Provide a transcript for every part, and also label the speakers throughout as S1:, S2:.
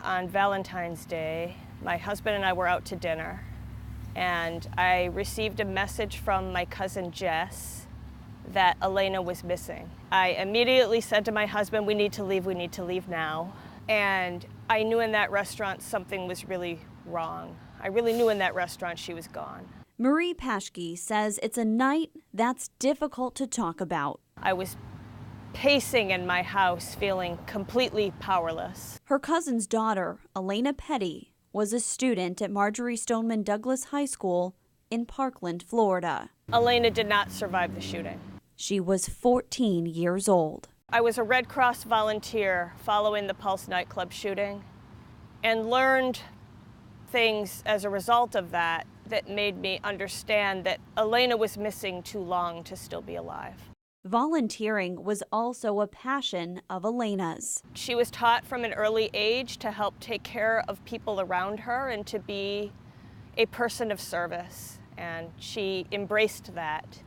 S1: on Valentine's Day, my husband and I were out to dinner, and I received a message from my cousin Jess that Elena was missing. I immediately said to my husband, we need to leave now. And I knew in that restaurant something was really wrong. I really knew in that restaurant she was gone.
S2: Marie Paschke says it's a night that's difficult to talk about.
S1: I was pacing in my house, feeling completely powerless.
S2: Her cousin's daughter, Elena Petty, was a student at Marjorie Stoneman Douglas High School in Parkland, Florida.
S1: Elena did not survive the shooting.
S2: She was 14 years old.
S1: I was a Red Cross volunteer following the Pulse nightclub shooting and learned things as a result of that made me understand that Elena was missing too long to still be alive.
S2: Volunteering was also a passion of Elena's.
S1: She was taught from an early age to help take care of people around her and to be a person of service, and she embraced that,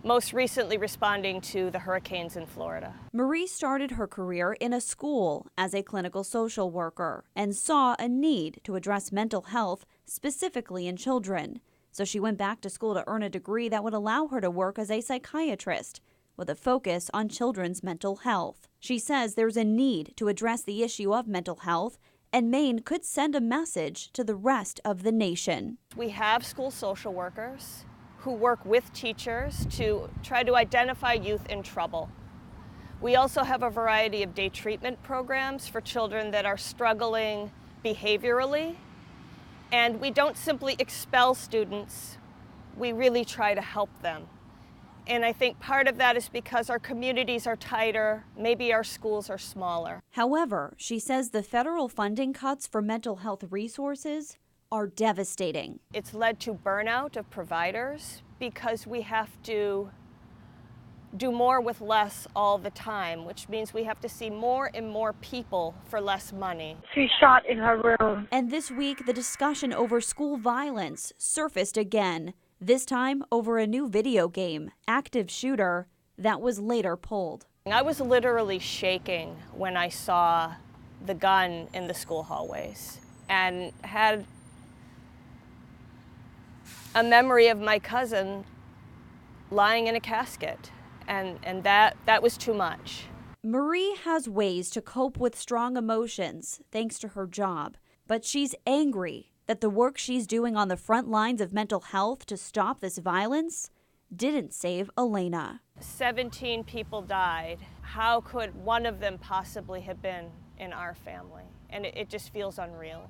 S1: most recently responding to the hurricanes in Florida.
S2: Marie started her career in a school as a clinical social worker and saw a need to address mental health, specifically in children. So she went back to school to earn a degree that would allow her to work as a psychiatrist, with a focus on children's mental health. She says there's a need to address the issue of mental health, and Maine could send a message to the rest of the nation.
S1: We have school social workers who work with teachers to try to identify youth in trouble. We also have a variety of day treatment programs for children that are struggling behaviorally, and we don't simply expel students, we really try to help them. And I think part of that is because our communities are tighter, maybe our schools are smaller.
S2: However, she says the federal funding cuts for mental health resources are devastating.
S1: It's led to burnout of providers because we have to do more with less all the time, which means we have to see more and more people for less money.
S3: She's shot in her room.
S2: And this week, the discussion over school violence surfaced again, this time over a new video game, Active Shooter, that was later pulled.
S1: I was literally shaking when I saw the gun in the school hallways and had a memory of my cousin lying in a casket, and that was too much.
S2: Marie has ways to cope with strong emotions thanks to her job, but she's angry that the work she's doing on the front lines of mental health to stop this violence didn't save Elena.
S1: 17 people died. How could one of them possibly have been in our family? And it just feels unreal.